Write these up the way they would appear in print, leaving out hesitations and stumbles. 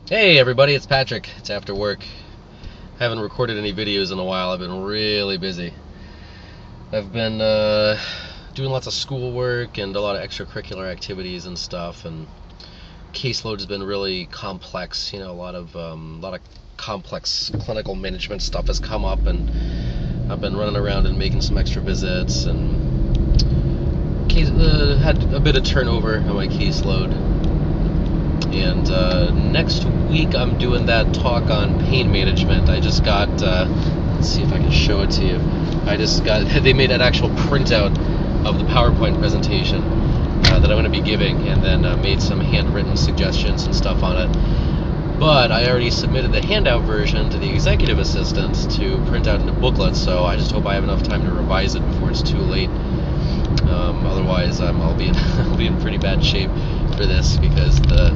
Hey everybody, it's Patrick. It's after work. Haven't recorded any videos in a while. I've been really busy. I've been doing lots of schoolwork and a lot of extracurricular activities and stuff, and caseload has been really complex. A lot of complex clinical management stuff has come up, and I've been running around and making some extra visits, and had a bit of turnover on my caseload. And next week I'm doing that talk on pain management. I just got, let's see if I can show it to you. They made an actual printout of the PowerPoint presentation that I'm going to be giving, and then made some handwritten suggestions and stuff on it. But I already submitted the handout version to the executive assistant to print out into booklets, so I just hope I have enough time to revise it before it's too late. Otherwise, I'll be in pretty bad shape for this, because the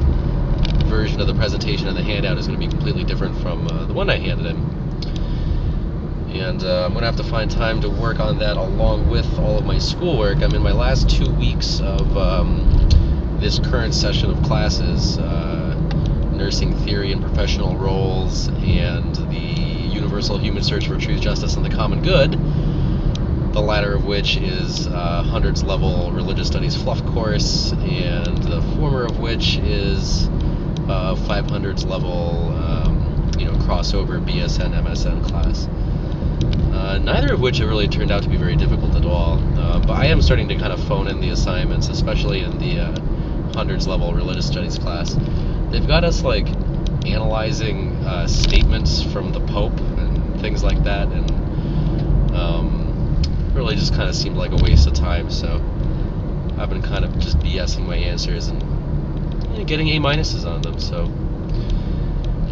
version of the presentation and the handout is going to be completely different from the one I handed him. And I'm going to have to find time to work on that along with all of my schoolwork. I'm in my last 2 weeks of this current session of classes, Nursing Theory and Professional Roles, and the Universal Human Search for Truth, Justice, and the Common Good, the latter of which is Hundreds level Religious Studies fluff course, and the former of which is 500s level crossover BSN MSN class. Neither of which have really turned out to be very difficult at all, but I am starting to kind of phone in the assignments, especially in the Hundreds level Religious Studies class. They've got us analyzing statements from the Pope and things like that, and really just kind of seemed like a waste of time, so I've been kind of just BSing my answers and getting A- on them, so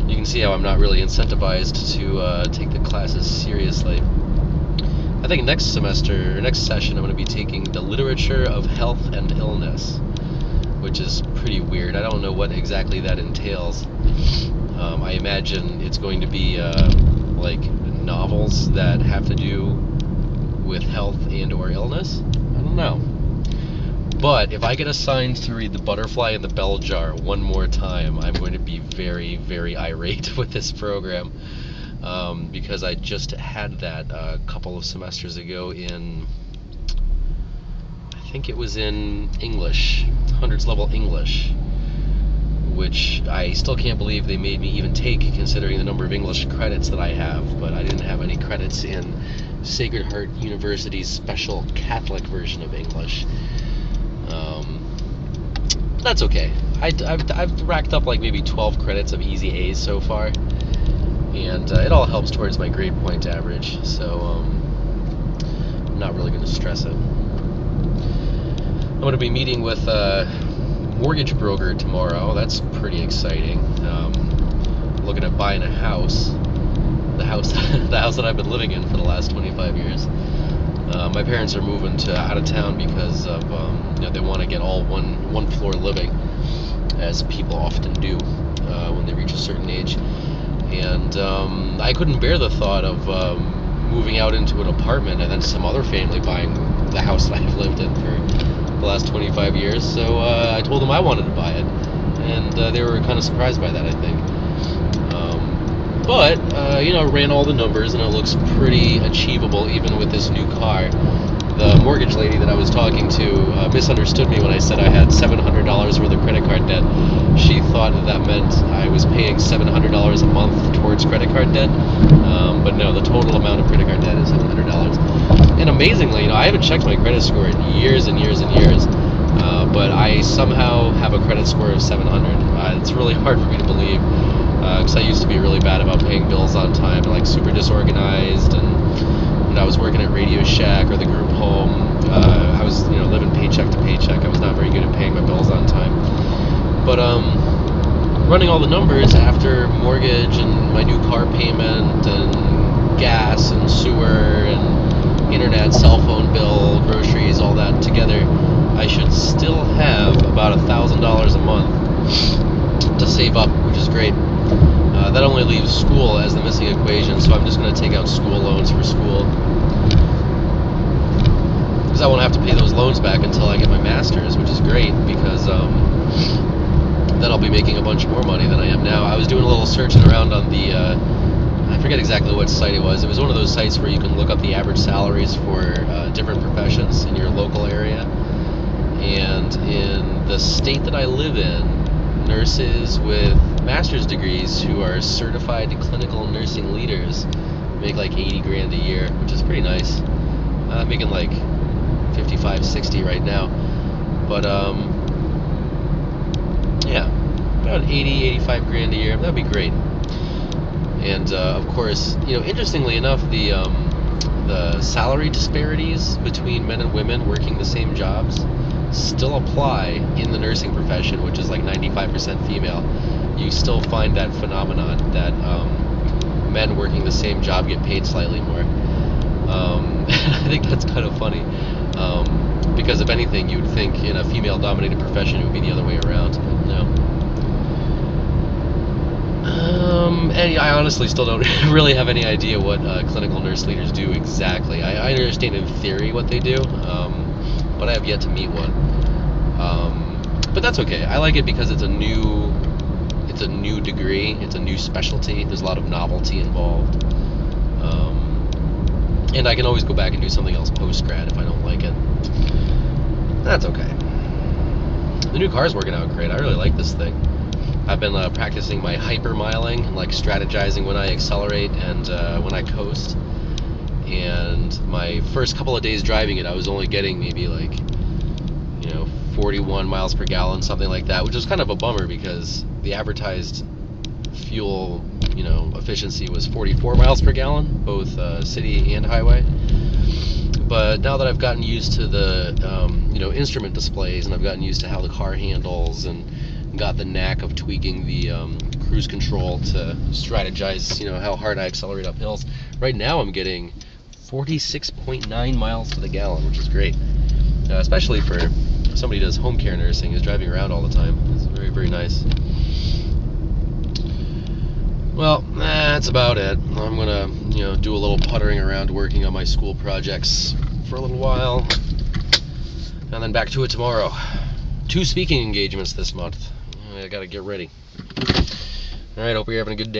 you can see how I'm not really incentivized to take the classes seriously. I think next session, I'm going to be taking the Literature of Health and Illness, which is pretty weird. I don't know what exactly that entails. I imagine it's going to be novels that have to do with health and or illness. I don't know. But if I get assigned to read The Butterfly and the Bell Jar one more time, I'm going to be very, very irate with this program, because I just had that a couple of semesters ago in, I think it was in English, Hundreds level English, which I still can't believe they made me even take, considering the number of English credits that I have. But I didn't have any credits in Sacred Heart University's special Catholic version of English. That's okay. I've racked up maybe 12 credits of easy A's so far, and it all helps towards my grade point average, so I'm not really going to stress it. I'm going to be meeting with a mortgage broker tomorrow. That's pretty exciting. Looking at buying a house. The house that I've been living in for the last 25 years. My parents are moving to out of town because of they want to get all one floor living, as people often do when they reach a certain age. And I couldn't bear the thought of moving out into an apartment and then some other family buying the house that I've lived in for the last 25 years. So I told them I wanted to buy it, and they were kind of surprised by that, I think. But ran all the numbers, and it looks pretty achievable even with this new car. The mortgage lady that I was talking to misunderstood me when I said I had $700 worth of credit card debt. She thought that meant I was paying $700 a month towards credit card debt. But no, the total amount of credit card debt is $700. And amazingly, I haven't checked my credit score in years and years and years. But I somehow have a credit score of 700. It's really hard for me to believe, because I used to be really bad about paying bills on time, super disorganized, and when I was working at Radio Shack or the group home, I was living paycheck to paycheck. I was not very good at paying my bills on time. But running all the numbers after mortgage and my new car payment and gas and sewer and internet, cell phone bill, groceries, all that together, I should still have about $1,000 a month to save up, which is great. That only leaves school as the missing equation, so I'm just going to take out school loans for school, because I won't have to pay those loans back until I get my master's, which is great, because then I'll be making a bunch more money than I am now. I was doing a little searching around on the, I forget exactly what site it was. It was one of those sites where you can look up the average salaries for different professions in your local area. And in the state that I live in, nurses with master's degrees who are certified clinical nursing leaders make like 80 grand a year, which is pretty nice. I'm making like 55, 60 right now. But yeah, about 80, 85 grand a year. That'd be great. And of course, interestingly enough, the salary disparities between men and women working the same jobs still apply in the nursing profession, which is like 95% female. You still find that phenomenon that men working the same job get paid slightly more. I think that's kind of funny, because if anything, you'd think in a female-dominated profession it would be the other way around, but no. And I honestly still don't really have any idea what clinical nurse leaders do exactly. I understand in theory what they do, but I have yet to meet one. But that's okay. I like it because it's a new degree, it's a new specialty. There's a lot of novelty involved, and I can always go back and do something else post-grad if I don't like it. That's okay. The new car's working out great. I really like this thing. I've been practicing my hypermiling and like strategizing when I accelerate and when I coast. And my first couple of days driving it, I was only getting maybe like 41 miles per gallon, something like that, which was kind of a bummer because the advertised fuel efficiency was 44 miles per gallon, both city and highway. But now that I've gotten used to the instrument displays, and I've gotten used to how the car handles, and got the knack of tweaking the cruise control to strategize how hard I accelerate up hills, right now I'm getting 46.9 miles to the gallon, which is great, especially for somebody who does home care nursing, who's driving around all the time. It's very, very nice. Well, that's about it. I'm gonna do a little puttering around working on my school projects for a little while, and then back to it tomorrow. 2 speaking engagements this month. I gotta get ready. Alright, hope you're having a good day.